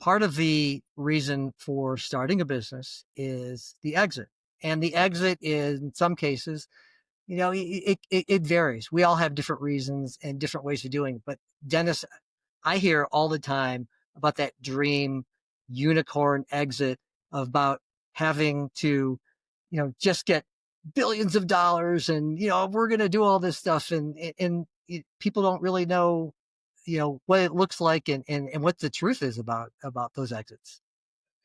part of the reason for starting a business is the exit. And the exit is, in some cases, it varies. We all have different reasons and different ways of doing it. But Dennis, I hear all the time about that dream unicorn exit about having to, just get billions of dollars and, we're going to do all this stuff. And people don't really know, what it looks like and what the truth is about those exits.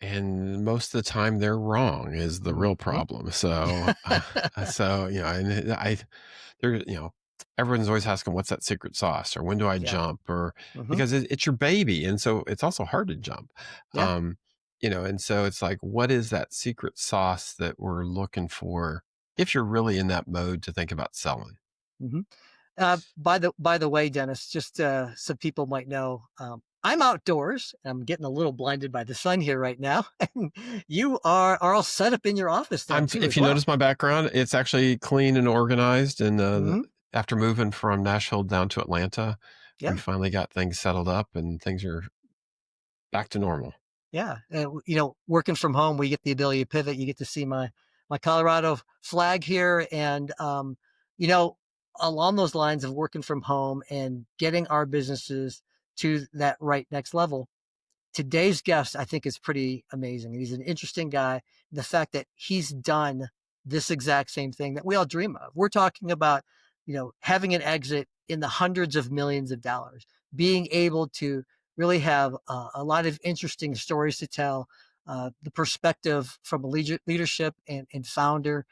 And most of the time they're wrong is the real Mhm. problem. So, and there, everyone's always asking, what's that secret sauce? Or when do I Yeah. jump? Or Hmm. because it's your baby. And so it's also hard to jump. Yeah. And so it's like, what is that secret sauce that we're looking for if you're really in that mode to think about selling? Hmm. By the way, Dennis, just so people might know, I'm outdoors. I'm getting a little blinded by the sun here right now. And you are all set up in your office now too, If as you well. notice my background, it's actually clean and organized. And Hmm. after moving from Nashville down to Atlanta, we Yeah, finally got things settled up and things are back to normal. yeah. Working from home, we get the ability to pivot. You get to see my Colorado flag here, and you know, along those lines of working from home and getting our businesses to that right next level. Today's guest, I think, is pretty amazing. He's an interesting guy. The fact that he's done this exact same thing that we all dream of. We're talking about, having an exit in the hundreds of millions of dollars, being able to really have a lot of interesting stories to tell, the perspective from a leadership and founder.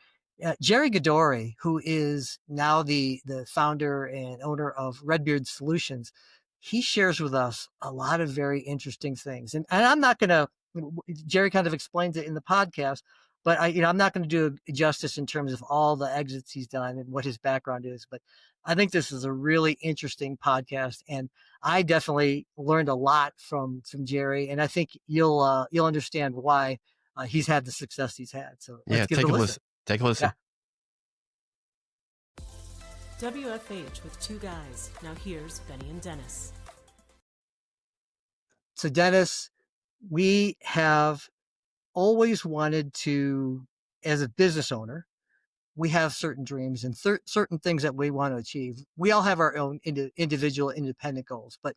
Gerry Gadoury, who is now the founder and owner of Redbeard Solutions, he shares with us a lot of very interesting things. And I'm not going to, Gerry kind of explains it in the podcast, but I'm not going to do justice in terms of all the exits he's done and what his background is. But I think this is a really interesting podcast, and I definitely learned a lot from Gerry, and I think you'll understand why he's had the success he's had. So let's Yeah, give it a take a listen. listen. Take a Yeah. listen. WFH with two guys. Now here's Benny and Dennis. So Dennis, we have always wanted to, as a business owner, we have certain dreams and certain things that we want to achieve. We all have our own individual independent goals, but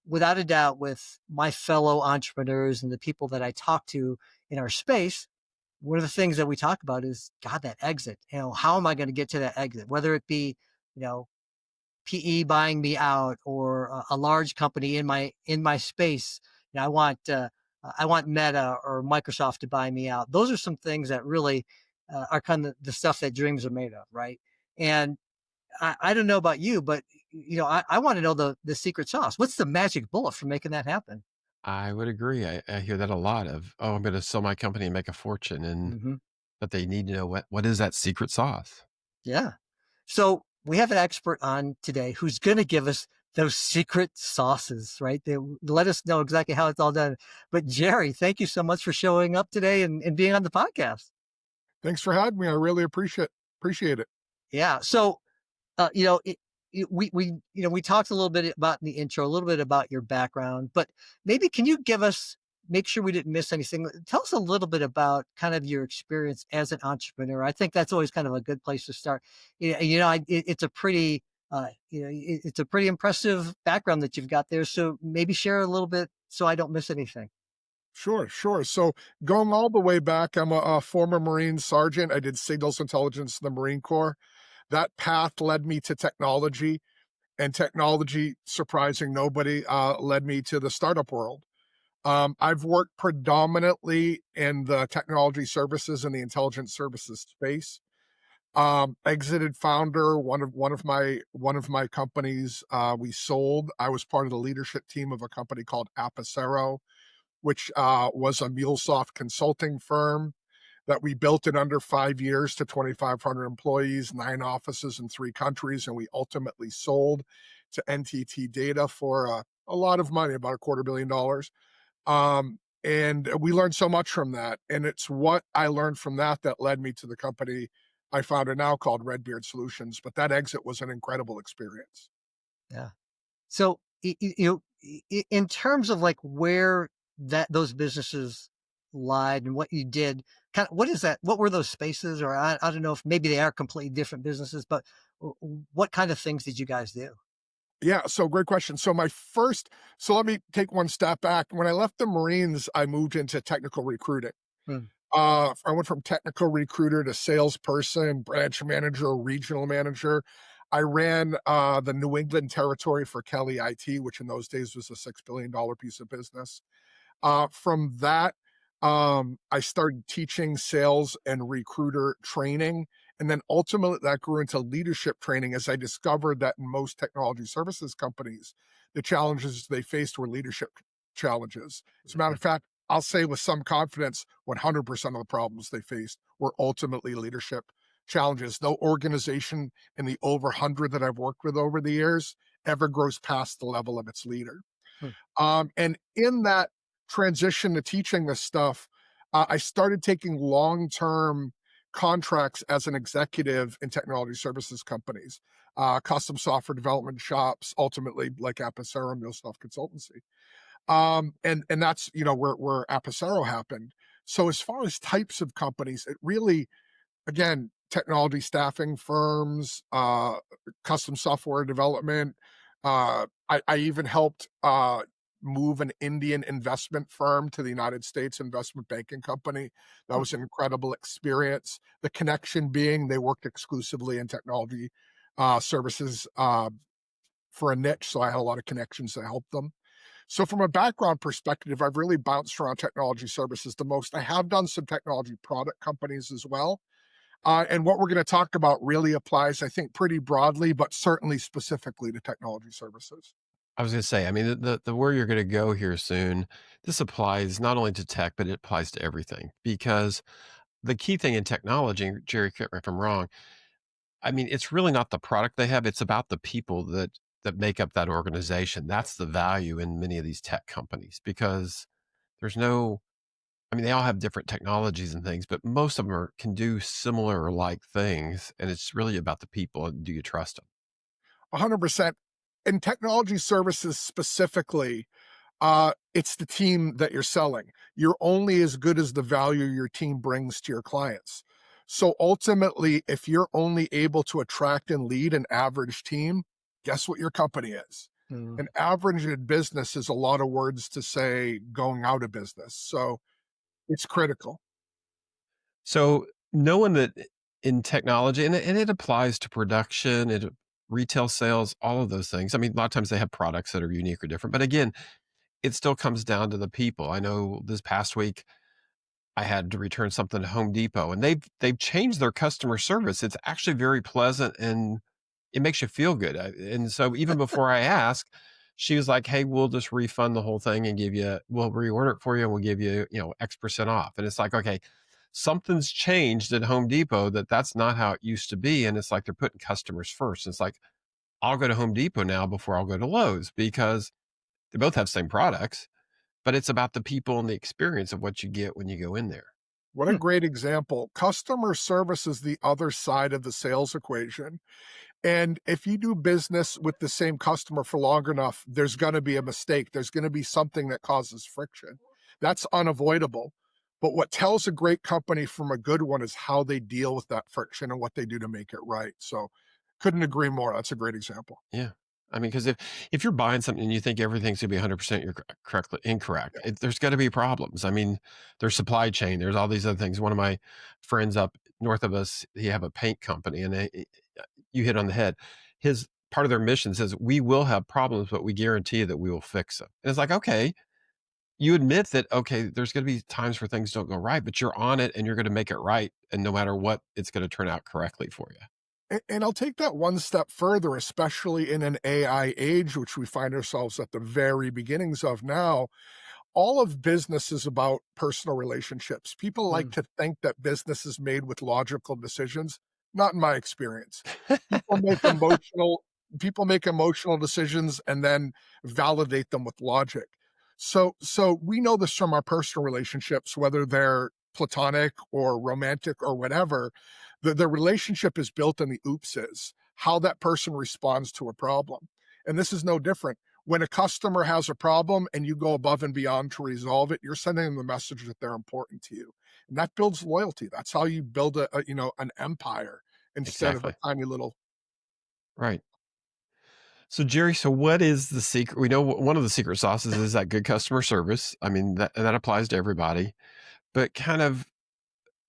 without a doubt, with my fellow entrepreneurs and the people that I talk to in our space, one of the things that we talk about is, God, that exit. How am I going to get to that exit? Whether it be, you know, PE buying me out or a large company in my space. I want Meta or Microsoft to buy me out. Those are some things that really are kind of the stuff that dreams are made of, right? And I don't know about you, but I want to know the secret sauce. What's the magic bullet for making that happen? I would agree. I hear that a lot of, oh, I'm going to sell my company and make a fortune. Hmm. But they need to know what is that secret sauce? Yeah. So we have an expert on today who's going to give us those secret sauces, right? They let us know exactly how it's all done. But Gerry, thank you so much for showing up today and being on the podcast. Thanks for having me. I really appreciate it. Yeah. So, we talked a little bit about in the intro, a little bit about your background, but maybe can you make sure we didn't miss anything. Tell us a little bit about kind of your experience as an entrepreneur. I think that's always kind of a good place to start. It's a pretty, it's a pretty impressive background that you've got there. So maybe share a little bit so I don't miss anything. Sure. So going all the way back, I'm a former Marine sergeant. I did signals intelligence in the Marine Corps. That path led me to technology, and technology, surprising nobody, led me to the startup world. I've worked predominantly in the technology services and the intelligence services space. Exited founder, one of my companies, we sold. I was part of the leadership team of a company called Apicero, which was a MuleSoft consulting firm that we built in under 5 years to 2,500 employees, 9 offices in 3 countries, and we ultimately sold to NTT Data for a lot of money, about $250 million. And we learned so much from that. And it's what I learned from that that led me to the company I founded now called Redbeard Solutions. But that exit was an incredible experience. Yeah. So, in terms of like where those businesses lied and what you did, kind of, what is that? What were those spaces? Or I don't know if maybe they are completely different businesses, but what kind of things did you guys do? Yeah, so great question. So let me take one step back. When I left the Marines, I moved into technical recruiting. Hmm. I went from technical recruiter to salesperson, branch manager, regional manager. I ran the New England territory for Kelly IT, which in those days was a $6 billion piece of business. From that, I started teaching sales and recruiter training. And then ultimately that grew into leadership training as I discovered that in most technology services companies, the challenges they faced were leadership challenges. As a matter of fact, I'll say with some confidence, 100% of the problems they faced were ultimately leadership challenges. No organization in the over 100 that I've worked with over the years ever grows past the level of its leader. Hmm. And in that transition to teaching this stuff, I started taking long-term contracts as an executive in technology services companies, custom software development shops, ultimately like Apicero, MuleSoft Consultancy. And that's, where Apicero happened. So as far as types of companies, it really, again, technology staffing firms, custom software development. I even helped move an Indian investment firm to the United States, investment banking company. That was an incredible experience. The connection being they worked exclusively in technology services for a niche. So I had a lot of connections that helped them. So from a background perspective, I've really bounced around technology services the most. I have done some technology product companies as well. And what we're going to talk about really applies, I think, pretty broadly, but certainly specifically to technology services. I was going to say, I mean, the where you're going to go here soon, this applies not only to tech, but it applies to everything. Because the key thing in technology, Jerry, correct me if I'm wrong, I mean, it's really not the product they have, it's about the people that make up that organization. That's the value in many of these tech companies because there's no, I mean, they all have different technologies and things, but most of them can do similar or like things. And it's really about the people and do you trust them? 100%. In technology services specifically, it's the team that you're selling. You're only as good as the value your team brings to your clients. So ultimately, if you're only able to attract and lead an average team, guess what your company is? Mm. An average in business is a lot of words to say going out of business. So it's critical. So knowing that in technology, and it applies to production, retail sales, all of those things. I mean, a lot of times they have products that are unique or different, but again, it still comes down to the people. I know this past week I had to return something to Home Depot, and they've changed their customer service. It's actually very pleasant and it makes you feel good. And so even before I ask, she was like, "Hey, we'll just refund the whole thing and we'll reorder it for you, and we'll give you, X% off." And it's like, okay, something's changed at Home Depot that's not how it used to be. And it's like they're putting customers first. It's like I'll go to Home Depot now before I'll go to Lowe's because they both have the same products, but it's about the people and the experience of what you get when you go in there. What a Hmm. great example. Customer service is the other side of the sales equation. And if you do business with the same customer for long enough, there's going to be a mistake. There's going to be something that causes friction. That's unavoidable. But what tells a great company from a good one is how they deal with that friction and what they do to make it right. So couldn't agree more. That's a great example. Yeah. I mean, because if you're buying something and you think everything's gonna be 100% you're correctly incorrect, there's got to be problems. I mean, there's supply chain, there's all these other things. One of my friends up north of us, he have a paint company, and you hit on the head. His part of their mission says we will have problems, but we guarantee that we will fix them. And it's like, okay, you admit that okay, there's going to be times where things don't go right, but you're on it and you're going to make it right, and no matter what, it's going to turn out correctly for you. And I'll take that one step further, especially in an AI age, which we find ourselves at the very beginnings of now. All of business is about personal relationships. People like Mm. to think that business is made with logical decisions. Not in my experience. People make emotional people make emotional decisions and then validate them with logic. So we know this from our personal relationships, whether they're platonic or romantic or whatever. The relationship is built on the oopses, how that person responds to a problem. And this is no different. When a customer has a problem and you go above and beyond to resolve it, you're sending them the message that they're important to you. And that builds loyalty. That's how you build an empire instead of a Exactly. tiny little. Right. So Jerry, so what is the secret? We know one of the secret sauces is that good customer service. I mean, that applies to everybody, but kind of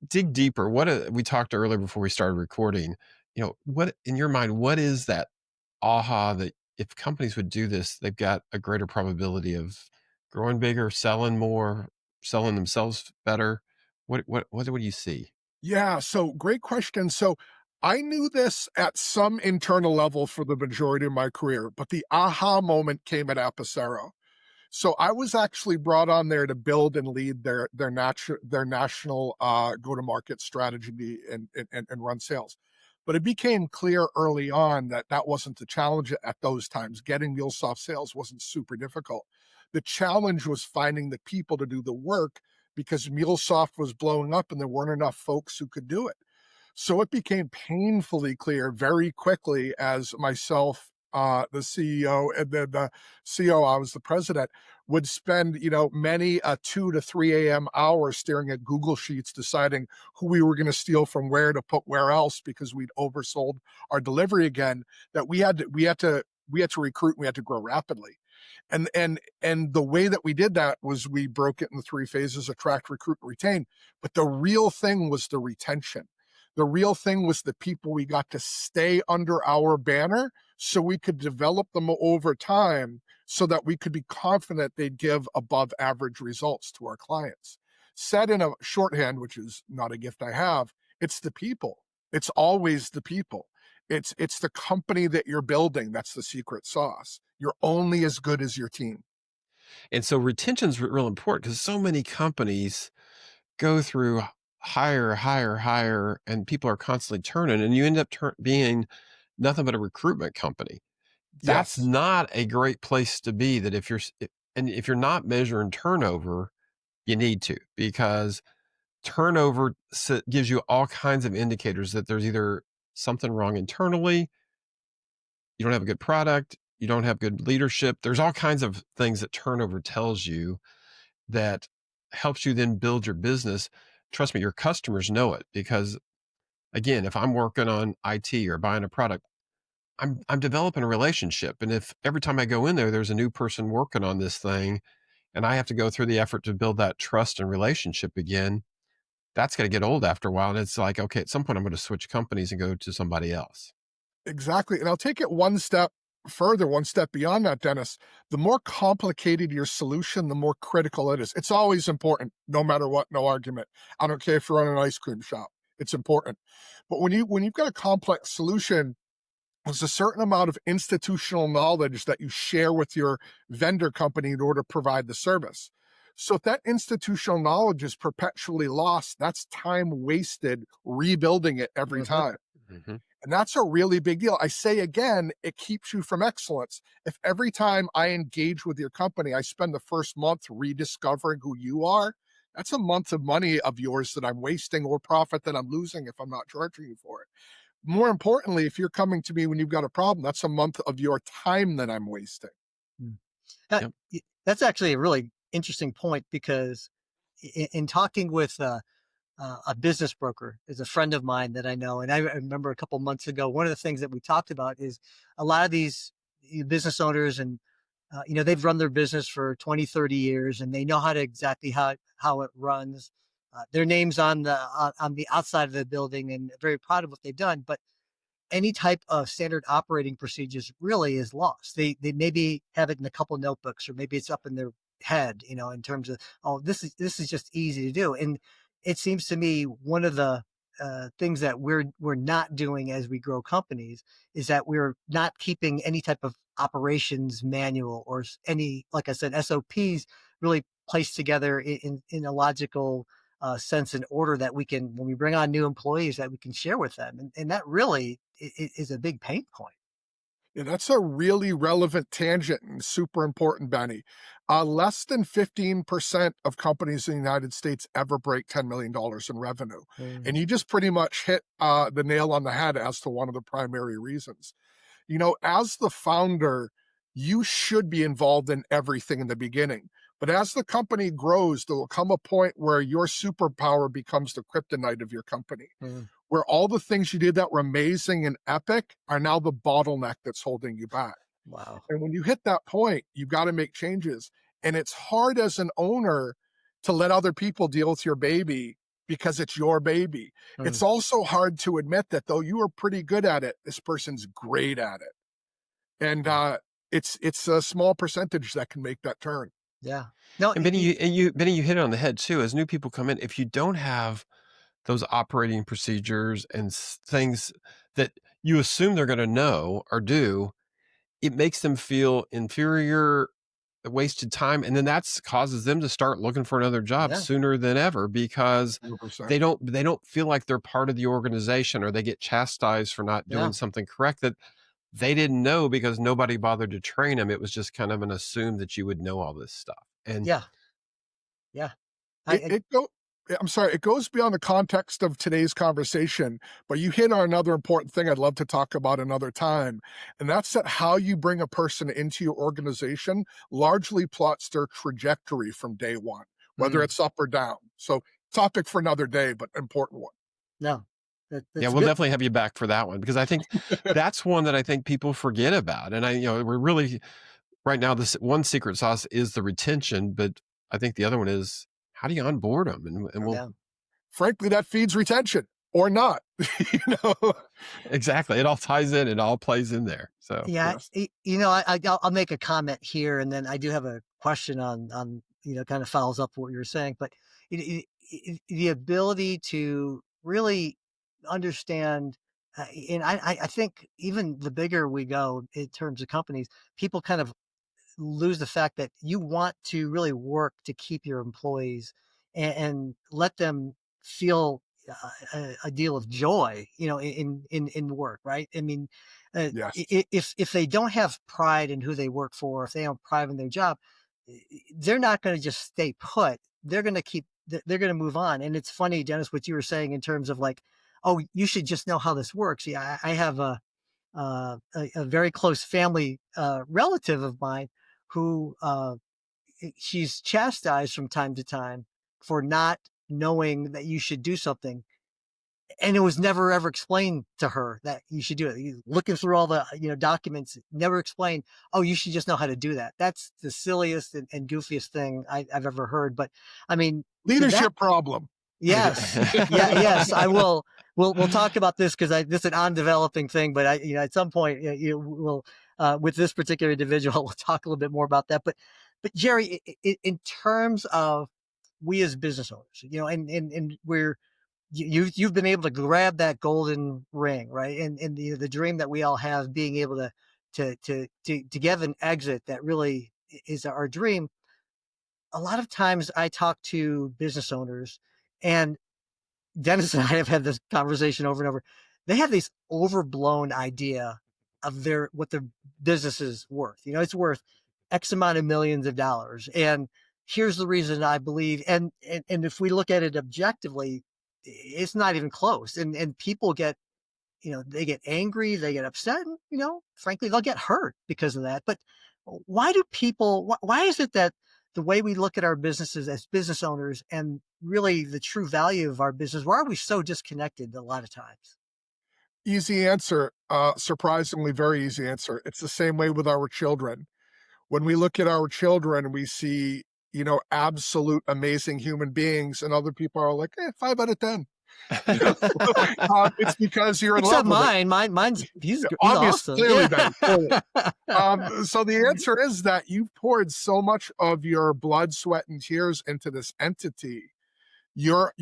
dig deeper. We talked earlier before we started recording, what in your mind, what is that aha that if companies would do this, they've got a greater probability of growing bigger, selling more, selling themselves better? What do you see? Yeah, so great question. So I knew this at some internal level for the majority of my career, but the aha moment came at Apicero. So I was actually brought on there to build and lead their national go-to-market strategy and run sales. But it became clear early on that that wasn't the challenge at those times. Getting MuleSoft sales wasn't super difficult. The challenge was finding the people to do the work because MuleSoft was blowing up and there weren't enough folks who could do it. So it became painfully clear very quickly as myself, the CEO, and then the COO, I was the president, would spend, many 2 to 3 a.m. hours staring at Google Sheets, deciding who we were going to steal from where to put where else because we'd oversold our delivery again. That we had to recruit, and we had to grow rapidly. And the way that we did that was we broke it into 3 phases: attract, recruit, and retain. But the real thing was the retention. The real thing was the people we got to stay under our banner so we could develop them over time so that we could be confident they'd give above average results to our clients. Said in a shorthand, which is not a gift I have, it's the people. It's always the people. It's the company that you're building that's the secret sauce. You're only as good as your team. And so retention's real important because so many companies go through hire, hire, hire, and people are constantly turning, and you end up being nothing but a recruitment company. That's Yes, not a great place to be. That if you're not measuring turnover, you need to, because turnover gives you all kinds of indicators that there's either something wrong internally, you don't have a good product, you don't have good leadership. There's all kinds of things that turnover tells you that helps you then build your business. Trust me, your customers know it because, again, if I'm working on IT or buying a product, I'm developing a relationship. And if every time I go in there, there's a new person working on this thing and I have to go through the effort to build that trust and relationship again, that's going to get old after a while. And it's like, okay, at some point I'm going to switch companies and go to somebody else. exactly. And I'll take it one step further, one step beyond that, Dennis. The more complicated your solution, the more critical it is. It's always important, no matter what, no argument. I don't care if you're running an ice cream shop. It's important. But when you've got a complex solution, there's a certain amount of institutional knowledge that you share with your vendor company in order to provide the service. So if that institutional knowledge is perpetually lost, that's time wasted rebuilding it every Mhm. time. hmm And that's a really big deal. I say again, it keeps you from excellence. If every time I engage with your company, I spend the first month rediscovering who you are, that's a month of money of yours that I'm wasting, or profit that I'm losing if I'm not charging you for it. More importantly, if you're coming to me when you've got a problem, that's a month of your time that I'm wasting. Mm. That Yep. that's actually a really interesting point because in talking with a business broker is a friend of mine that I know, and I remember a couple months ago, one of the things that we talked about is a lot of these business owners, and they've run their business for 20, 30 years, and they know how to exactly how it runs. Their names on the outside of the building, and very proud of what they've done. But any type of standard operating procedures really is lost. They maybe have it in a couple of notebooks, or maybe it's up in their head, in terms of, oh, this is just easy to do. And it seems to me one of the things that we're not doing as we grow companies is that we're not keeping any type of operations manual or any, like I said, SOPs really placed together in a logical sense and order that we can, when we bring on new employees, that we can share with them. And that really is a big pain point. Yeah, that's a really relevant tangent and super important, Benny. Less than 15% of companies in the United States ever break $10 million in revenue. And Mm. you just pretty much hit the nail on the head as to one of the primary reasons. As the founder, you should be involved in everything in the beginning. But as the company grows, there will come a point where your superpower becomes the kryptonite of your company, Mm, where all the things you did that were amazing and epic are now the bottleneck that's holding you back. wow. And when you hit that point, you've got to make changes. And it's hard as an owner to let other people deal with your baby because it's your baby. It's Mm, also hard to admit that though you are pretty good at it, this person's great at it. And yeah. it's a small percentage that can make that turn. Yeah. No, And Benny, you hit it on the head too. As new people come in, if you don't have those operating procedures and things that you assume they're going to know or do, it makes them feel inferior, wasted time, and then that's causes them to start looking for another job yeah, sooner than ever because 100%. they don't feel like they're part of the organization, or they get chastised for not yeah, doing something correct that they didn't know because nobody bothered to train them. It was just kind of an assume that you would know all this stuff. And yeah, yeah. It I it go I'm sorry, it goes beyond the context of today's conversation, but you hit on another important thing I'd love to talk about another time, and that's that how you bring a person into your organization largely plots their trajectory from day one, whether mm, it's up or down. So, topic for another day, but important one. no, yeah, that's we'll good. definitely have you back for that one because I think that's one that I think people forget about. And we're really right now, this one secret sauce is the retention, but I think the other one is how do you onboard them? And we'll Yeah. Frankly, that feeds retention or not, you know? exactly. It all ties in. It all plays in there. So Yeah, Yes. I'll make a comment here, and then I do have a question on kind of follows up what you were saying, but the ability to really understand, and I think even the bigger we go in terms of companies, people kind of lose the fact that you want to really work to keep your employees and let them feel a deal of joy, in work, right? I mean, Yes. if they don't have pride in who they work for, if they don't have pride in their job, they're not going to just stay put. They're going to they're going to move on. And it's funny, Dennis, what you were saying in terms of like, oh, you should just know how this works. Yeah, I have a very close family relative of mine who she's chastised from time to time for not knowing that you should do something, and it was never ever explained to her that you should do it. Looking through all the documents, never explained, oh, you should just know how to do that. That's the silliest and goofiest thing I've ever heard. But I mean, to that, Leadership problem. yes, yeah, yes, I will. We'll talk about this because this is an on-developing thing. But at some point, we'll with this particular individual, we'll talk a little bit more about that. But Gerry, in terms of we as business owners, and we're you've been able to grab that golden ring, right? And the dream that we all have, being able to give an exit that really is our dream. A lot of times I talk to business owners, and Dennis and I have had this conversation over and over. They have this overblown idea of what their business is worth. It's worth X amount of millions of dollars. And here's the reason I believe, and if we look at it objectively, it's not even close. And people get, they get angry, they get upset, and, frankly, they'll get hurt because of that. But why is it that the way we look at our businesses as business owners and really the true value of our business, why are we so disconnected a lot of times? Easy answer, surprisingly very easy answer. It's the same way with our children. When we look at our children, we see, absolute amazing human beings, and other people are like, 5 out of 10. You know? It's because you're in Except love with it. mine's he's Obvious, awesome. clearly, Yeah. Ben, clearly. So the answer is that you've poured so much of your blood, sweat, and tears into this entity. Your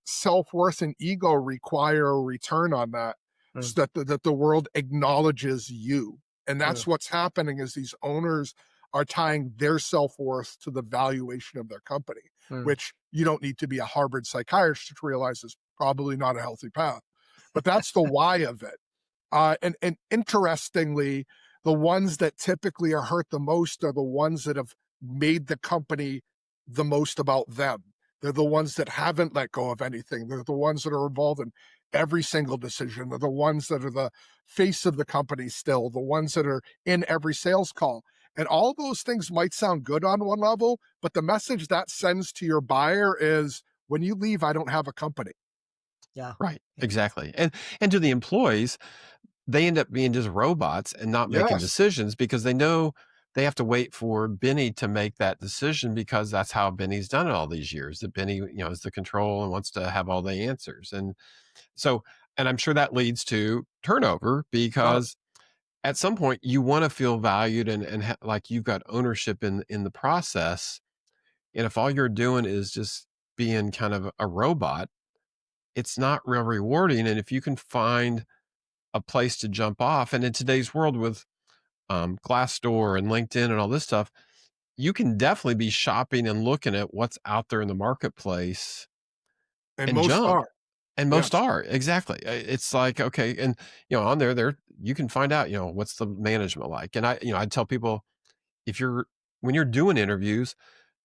self-worth and ego require a return on that, Mm, so that the world acknowledges you. And mm, that's what's happening is these owners are tying their self-worth to the valuation of their company, mm. which you don't need to be a Harvard psychiatrist to realize is probably not a healthy path. But that's the why of it. And interestingly, the ones that typically are hurt the most are the ones that have made the company the most about them. They're the ones that haven't let go of anything. They're the ones that are involved in every single decision. They're the ones that are the face of the company still, the ones that are in every sales call. And all those things might sound good on one level, but the message that sends to your buyer is, when you leave, I don't have a company. Yeah. Right. Yeah. Exactly. And to the employees, they end up being just robots and not making Yes. decisions because they know they have to wait for Benny to make that decision because that's how Benny's done it all these years. That Benny, is the control and wants to have all the answers. And so, and I'm sure that leads to turnover because at some point you want to feel valued and like you've got ownership in the process. And if all you're doing is just being kind of a robot, it's not real rewarding. And if you can find a place to jump off, and in today's world with Glassdoor and LinkedIn and all this stuff, you can definitely be shopping and looking at what's out there in the marketplace And and most jump. are. And most Yes. are exactly. It's like, okay, and on there you can find out, what's the management like. And I tell people, if you're when you're doing interviews,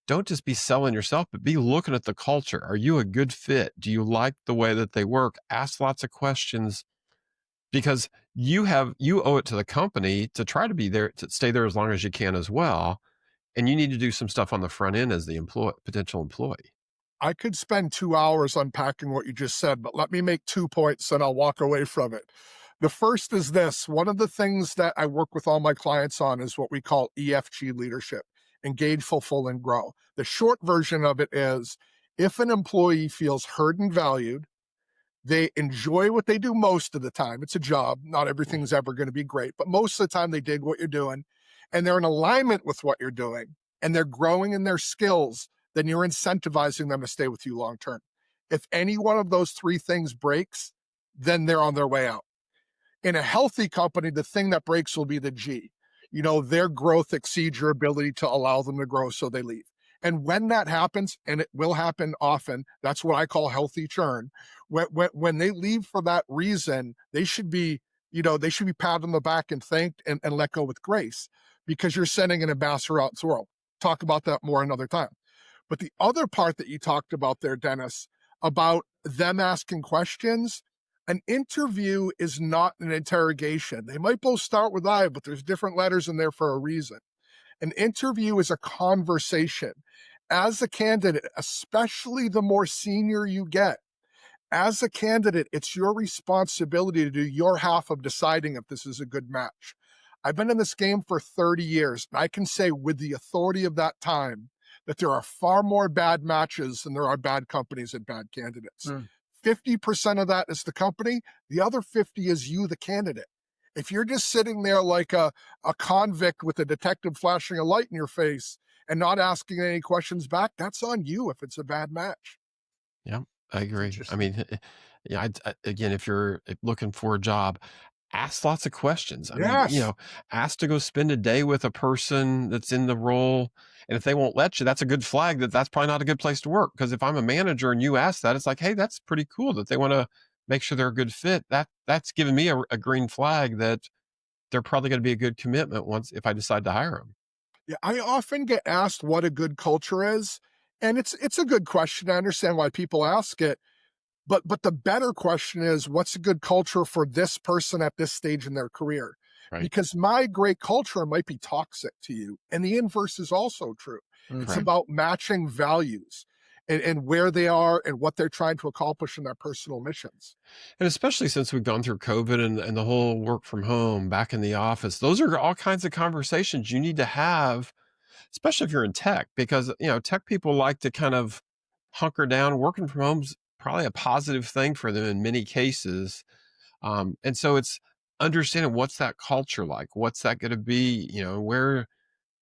don't just be selling yourself, but be looking at the culture. Are you a good fit? Do you like the way that they work? Ask lots of questions because you owe it to the company to try to be there, to stay there as long as you can as well. And you need to do some stuff on the front end as the potential employee. I could spend 2 hours unpacking what you just said, but let me make 2 points and I'll walk away from it. The first is this: one of the things that I work with all my clients on is what we call EFG leadership: engage, fulfill, and grow. The short version of it is, if an employee feels heard and valued, they enjoy what they do most of the time. It's a job. Not everything's ever going to be great, but most of the time they dig what you're doing and they're in alignment with what you're doing and they're growing in their skills, then you're incentivizing them to stay with you long term. If any one of those three things breaks, then they're on their way out. In a healthy company, the thing that breaks will be the G. Their growth exceeds your ability to allow them to grow, so they leave. And when that happens, and it will happen often, that's what I call healthy churn. When they leave for that reason, they should be, patted on the back and thanked and let go with grace, because you're sending an ambassador out into the world. Talk about that more another time. But the other part that you talked about there, Dennis, about them asking questions, an interview is not an interrogation. They might both start with I, but there's different letters in there for a reason. An interview is a conversation. As a candidate, especially the more senior you get, as a candidate, it's your responsibility to do your half of deciding if this is a good match. I've been in this game for 30 years, and I can say with the authority of that time that there are far more bad matches than there are bad companies and bad candidates. 50% of that is the company. The other 50 is you, the candidate. If you're just sitting there like a convict with a detective flashing a light in your face and not asking any questions back, that's on you if it's a bad match. Yeah, I agree. I Interesting. mean, yeah, again, if you're looking for a job, ask lots of questions. I mean, Yes. ask to go spend a day with a person that's in the role. And if they won't let you, that's a good flag that that's probably not a good place to work. Because if I'm a manager and you ask that, it's like, hey, that's pretty cool that they want to make sure they're a good fit. That's giving me a green flag that they're probably going to be a good commitment once if I decide to hire them. Yeah, I often get asked what a good culture is, and it's a good question. I understand why people ask it, but the better question is, what's a good culture for this person at this stage in their career? Right. Because my great culture might be toxic to you, and the inverse is also true. It's Correct. about matching values and where they are and what they're trying to accomplish in their personal missions. And especially since we've gone through COVID and the whole work from home, back in the office, those are all kinds of conversations you need to have, especially if you're in tech, because tech people like to kind of hunker down. Working from home's probably a positive thing for them in many cases, and so it's understanding what's that culture like, what's that going to be, where.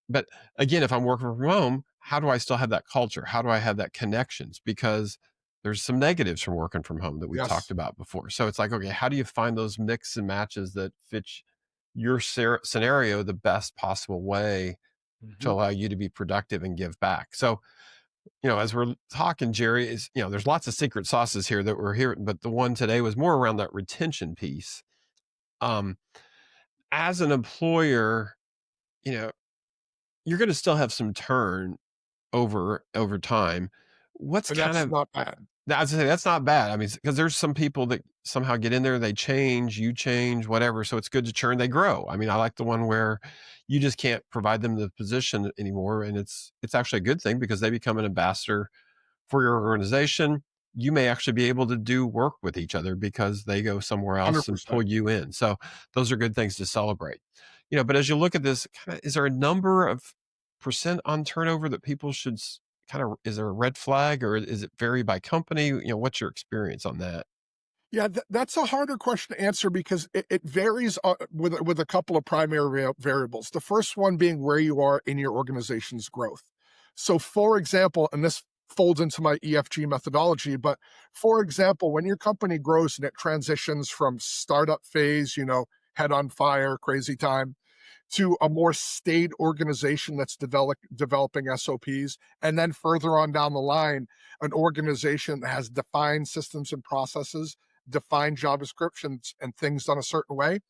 But again, if I'm working from home, how do I still have that culture? How do I have that connections? Because there's some negatives from working from home that we've talked Yes. about before. So it's like, okay, how do you find those mix and matches that fit your scenario the best possible way to Mhm. allow you to be productive and give back? So, as we're talking, Gerry, there's lots of secret sauces here that we're hearing, but the one today was more around that retention piece. Um, as an employer, you know, you're going to still have some turn over time. What's And kind that's of not bad. Now, I'd say that's not bad. I mean, because there's some people that somehow get in there, they change, you change, whatever. So it's good to churn. They grow. I mean, I like the one where you just can't provide them the position anymore, and it's actually a good thing because they become an ambassador for your organization. You may actually be able to do work with each other because they go somewhere else and 100%. pull you in. So those are good things to celebrate. But as you look at this, is there a number of percent on turnover that people should is there a red flag, or is it vary by company? What's your experience on that? Yeah, that's a harder question to answer because it varies with a couple of primary variables. The first one being where you are in your organization's growth. So, for example, and this folds into my EFG methodology, but for example, when your company grows and it transitions from startup phase, head on fire, crazy time, to a more staid organization that's developing SOPs, and then further on down the line, an organization that has defined systems and processes, defined job descriptions, and things done a certain way.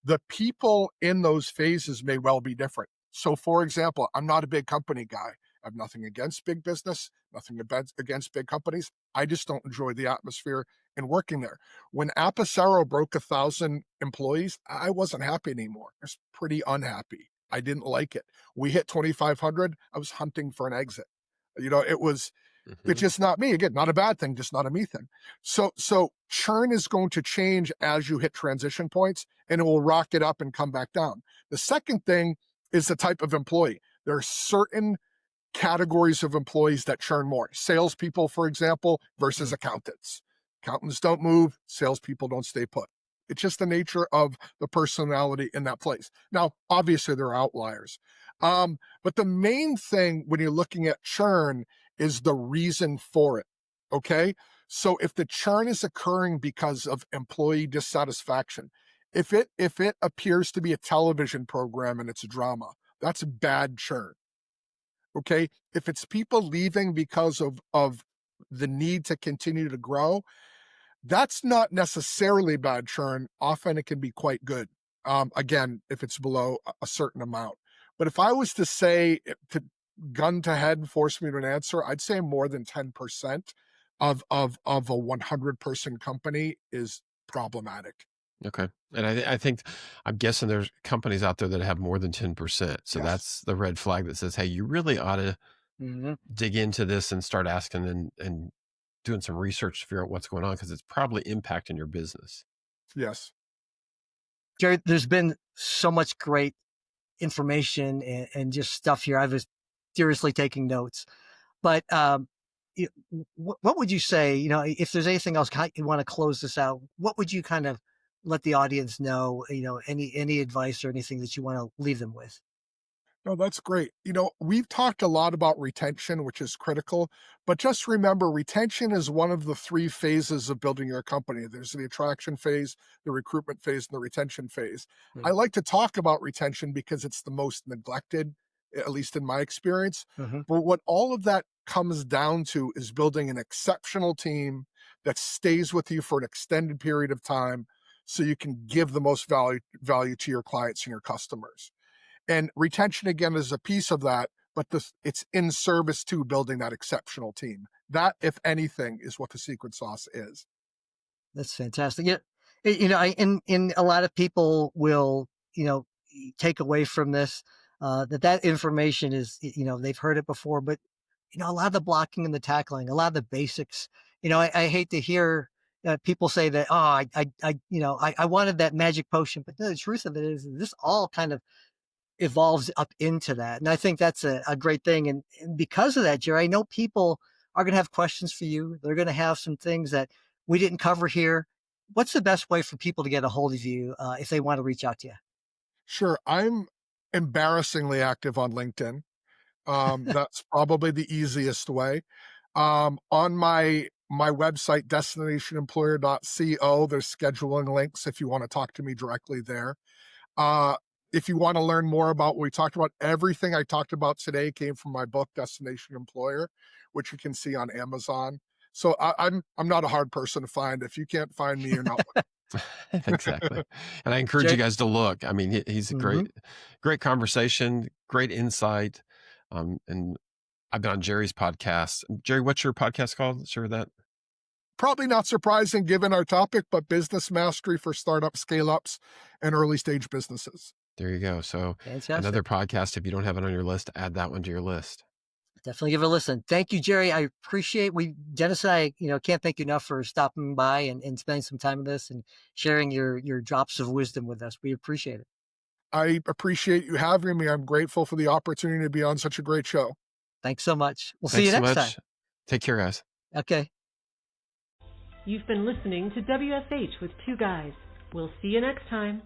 The people in those phases may well be different. So, for example, I'm not a big company guy. I have nothing against big business, nothing against big companies. I just don't enjoy the atmosphere in working there. When Apicero broke 1,000 employees, I wasn't happy anymore. I was pretty unhappy. I didn't like it. We hit 2,500. I was hunting for an exit. It's Hmm. just not me. Again, not a bad thing, just not a me thing. So churn is going to change as you hit transition points, and it will rocket up and come back down. The second thing is the type of employee. There are certain categories of employees that churn more. Salespeople, for example, versus Mm. accountants. Accountants don't move, salespeople don't stay put. It's just the nature of the personality in that place. Now, obviously, there are outliers. But the main thing when you're looking at churn is the reason for it. Okay. So if the churn is occurring because of employee dissatisfaction, if it appears to be a television program and it's a drama, that's bad churn. Okay. If it's people leaving because of the need to continue to grow, that's not necessarily bad churn. Often it can be quite good. Again, if it's below a certain amount. But if I was to say to gun to head force me to an answer, I'd say more than 10% of a 100-person company is problematic. Okay. And I think I'm guessing there's companies out there that have more than 10%. So Yes. that's the red flag that says, hey, you really ought to Mhm. dig into this and start asking and doing some research to figure out what's going on because it's probably impacting your business. Yes. Gerry, there's been so much great information and just stuff here. I was seriously taking notes. But what would you say, if there's anything else you want to close this out, what would you kind of let the audience know, any advice or anything that you want to leave them with? No, that's great. We've talked a lot about retention, which is critical, but just remember retention is one of the three phases of building your company. There's the attraction phase, the recruitment phase, and the retention phase. I like to talk about retention because it's the most neglected, at least in my experience. Mm-hmm. But what all of that comes down to is building an exceptional team that stays with you for an extended period of time so you can give the most value to your clients and your customers. And retention, again, is a piece of that, but it's in service to building that exceptional team. That, if anything, is what the secret sauce is. That's fantastic. Yeah, in a lot of people will, take away from this that information is, they've heard it before, but a lot of the blocking and the tackling, a lot of the basics. I hate to hear people say that. Oh, I wanted that magic potion, but no, the truth of it is, this all kind of evolves up into that. And I think that's a great thing. And because of that, Gerry, I know people are going to have questions for you. They're going to have some things that we didn't cover here. What's the best way for people to get a hold of you if they want to reach out to Sure, I'm embarrassingly active on LinkedIn. That's probably the easiest way. On my website, destinationemployer.co, there's scheduling links if you want to talk to me directly there. Uh, if you want to learn more about what we talked about, everything I talked about today came from my book, Destination Employer, which you can see on Amazon. So I'm not a hard person to find. If you can't find me, you're not Exactly. And I encourage you you? guys to look. I mean, he's a Mm-hmm. great conversation, great insight. And I've been on Jerry's podcast. Gerry, what's your podcast called? Share that. Probably not surprising given our topic, but business mastery for startup scale-ups and early stage businesses. There you go. So another Fantastic. podcast, if you don't have it on your list, add that one to your list. Definitely give it a listen. Thank you, Gerry. I appreciate Dennis and I, can't thank you enough for stopping by and spending some time with us and sharing your drops of wisdom with us. We appreciate it. I appreciate you having me. I'm grateful for the opportunity to be on such a great show. Thanks so much. We'll see Thanks you so next much. time. Take care, guys. Okay. You've been listening to WFH with Two Guys. We'll see you next time.